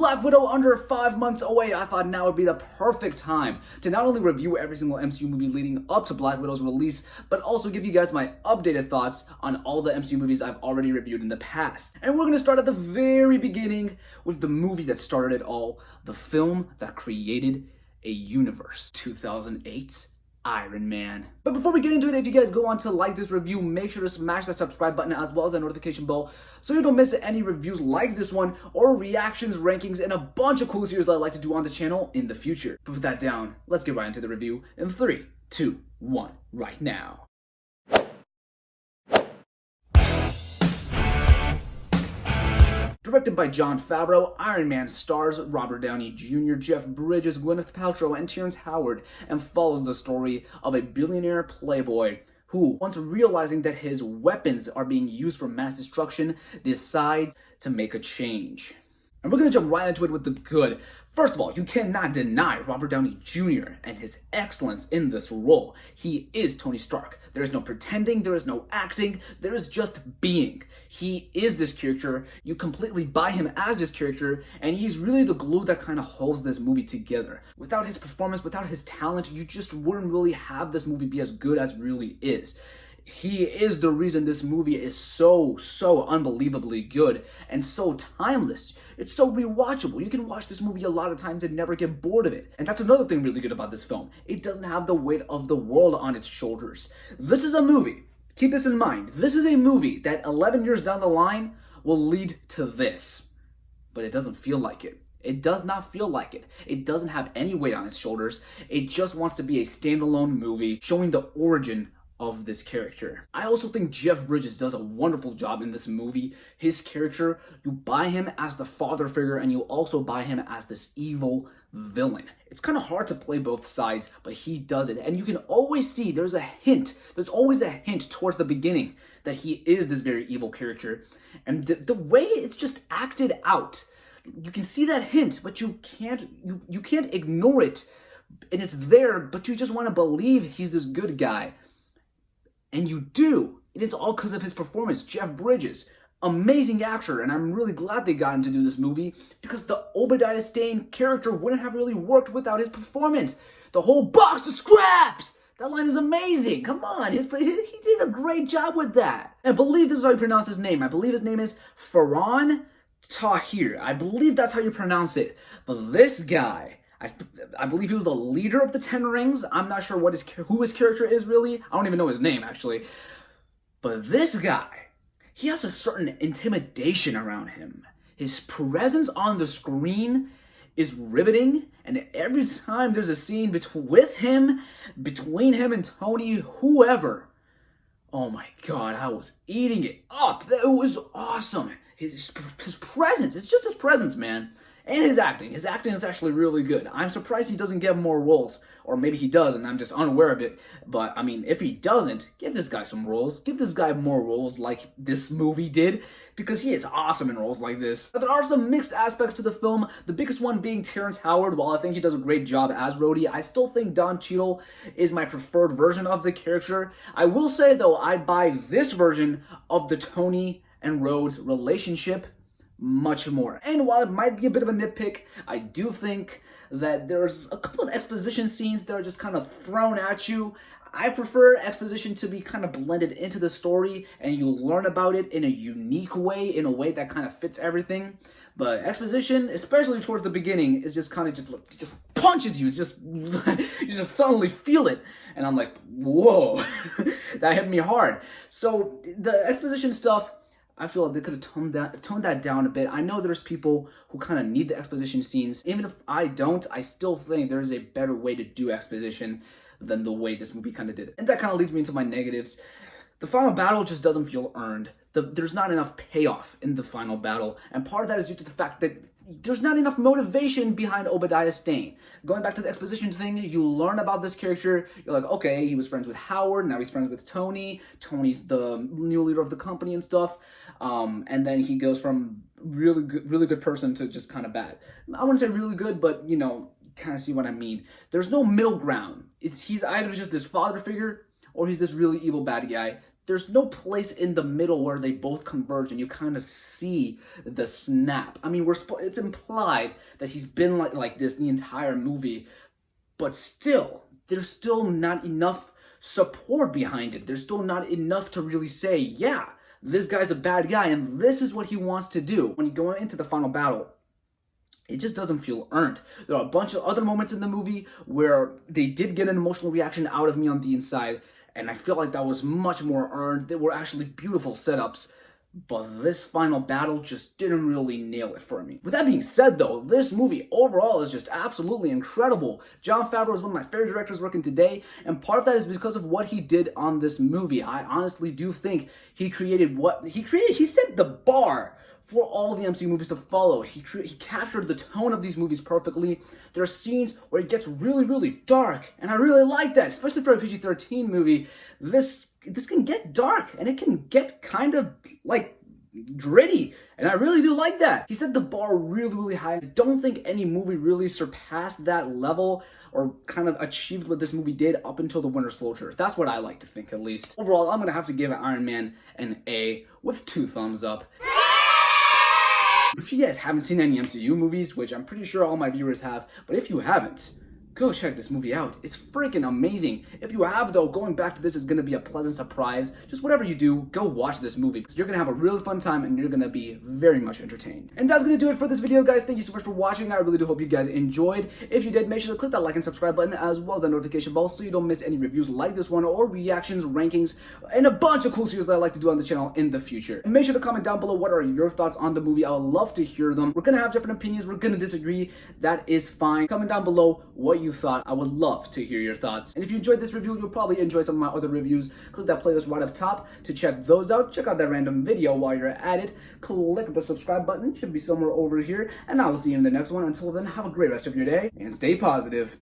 Black Widow under 5 months away, I thought now would be the perfect time to not only review every single MCU movie leading up to Black Widow's release, but also give you guys my updated thoughts on all the MCU movies I've already reviewed in the past. And we're going to start at the very beginning with the movie that started it all, the film that created a universe, 2008's Iron Man. But before we get into it, if you guys go on to like this review, make sure to smash that subscribe button as well as that notification bell so you don't miss any reviews like this one or reactions, rankings, and a bunch of cool series that I like to do on the channel in the future. But with that down, let's get right into the review in 3, 2, 1, right now. Directed by Jon Favreau, Iron Man stars Robert Downey Jr., Jeff Bridges, Gwyneth Paltrow, and Terrence Howard, and follows the story of a billionaire playboy who, once realizing that his weapons are being used for mass destruction, decides to make a change. And we're going to jump right into it with the good. First of all, you cannot deny Robert Downey Jr. and his excellence in this role. He is Tony Stark. There is no pretending, there is no acting, there is just being. He is this character. You completely buy him as this character, and he's really the glue that kind of holds this movie together. Without his performance, without his talent, you just wouldn't really have this movie be as good as it really is. He is the reason this movie is so unbelievably good and so timeless. It's so rewatchable. You can watch this movie a lot of times and never get bored of it. And that's another thing really good about this film. It doesn't have the weight of the world on its shoulders. This is a movie, keep this in mind, this is a movie that 11 years down the line will lead to this. But it doesn't feel like it. It does not feel like it. It doesn't have any weight on its shoulders. It just wants to be a standalone movie showing the origin of this character. I also think Jeff Bridges does a wonderful job in this movie. His character, you buy him as the father figure and you also buy him as this evil villain. It's kind of hard to play both sides, but he does it. And you can always see there's always a hint towards the beginning that he is this very evil character. And the way it's just acted out, you can see that hint, but you can't ignore it. And it's there, but you just want to believe he's this good guy. And you do. It is all because of his performance. Jeff Bridges, amazing actor, and I'm really glad they got him to do this movie because the Obadiah Stane character wouldn't have really worked without his performance. The whole box of scraps! That line is amazing. Come on, he did a great job with that. And I believe this is how you pronounce his name. I believe his name is Faran Tahir. I believe that's how you pronounce it. But this guy, I believe he was the leader of the Ten Rings. I'm not sure who his character is really. I don't even know his name, actually. But this guy, he has a certain intimidation around him. His presence on the screen is riveting, and every time there's a scene between him and Tony, whoever, oh my god, I was eating it up. That was awesome. His presence, it's just his presence, man. And his acting is actually really good. I'm surprised he doesn't get more roles, or maybe he does and I'm just unaware of it. But I mean, if he doesn't, give this guy some roles. Give this guy more roles like this movie did, because he is awesome in roles like this. But there are some mixed aspects to the film, the biggest one being Terrence Howard. While I think he does a great job as Rhodey, I still think Don Cheadle is my preferred version of the character. I will say though, I buy this version of the Tony and Rhodes relationship much more. And while it might be a bit of a nitpick, I do think that there's a couple of exposition scenes that are just kind of thrown at you. I prefer exposition to be kind of blended into the story and you learn about it in a unique way, in a way that kind of fits everything. But exposition, especially towards the beginning, is just kind of just punches you. It's just, you just suddenly feel it. And I'm like, whoa, that hit me hard. So the exposition stuff, I feel like they could have toned that down a bit. I know there's people who kind of need the exposition scenes. Even if I don't, I still think there's a better way to do exposition than the way this movie kind of did. And that kind of leads me into my negatives. The final battle just doesn't feel earned. There's not enough payoff in the final battle. And part of that is due to the fact that there's not enough motivation behind Obadiah Stane. Going back to the exposition thing, you learn about this character. You're like, okay, he was friends with Howard. Now he's friends with Tony. Tony's the new leader of the company and stuff. And then he goes from really good person to just kind of bad. I wouldn't say really good, but you know, kind of see what I mean. There's no middle ground. He's either just this father figure or he's this really evil bad guy. there's no place in the middle where they both converge and you kind of see the snap. I mean, it's implied that he's been like this the entire movie, but still, there's still not enough support behind it. There's still not enough to really say, yeah, this guy's a bad guy and this is what he wants to do. When you go into the final battle, it just doesn't feel earned. There are a bunch of other moments in the movie where they did get an emotional reaction out of me on the inside, and I feel like that was much more earned. They were actually beautiful setups, but this final battle just didn't really nail it for me. With that being said though, this movie overall is just absolutely incredible. Jon Favreau is one of my favorite directors working today, and part of that is because of what he did on this movie. I honestly do think he created what he created. He set the bar for all the MCU movies to follow. He captured the tone of these movies perfectly. There are scenes where it gets really, really dark, and I really like that, especially for a PG-13 movie. This can get dark, and it can get kind of like gritty, and I really do like that. He set the bar really, really high. I don't think any movie really surpassed that level or kind of achieved what this movie did up until The Winter Soldier. That's what I like to think, at least. Overall, I'm gonna have to give Iron Man an A with 2 thumbs up. If you guys haven't seen any MCU movies, which I'm pretty sure all my viewers have, but if you haven't, go check this movie out. It's freaking amazing. If you have, though, going back to this is going to be a pleasant surprise. Just whatever you do, go watch this movie, because you're going to have a really fun time and you're going to be very much entertained. And that's going to do it for this video, guys. Thank you so much for watching. I really do hope you guys enjoyed. If you did, make sure to click that like and subscribe button, as well as that notification bell, so you don't miss any reviews like this one, or reactions, rankings, and a bunch of cool series that I like to do on the channel in the future. And make sure to comment down below what are your thoughts on the movie. I would love to hear them. We're going to have different opinions. We're going to disagree. That is fine. Comment down below what you thought. I would love to hear your thoughts. And if you enjoyed this review, you'll probably enjoy some of my other reviews. Click that playlist right up top to check those out. Check out that random video while you're at it. Click the subscribe button. Should be somewhere over here. And I will see you in the next one. Until then, have a great rest of your day and stay positive.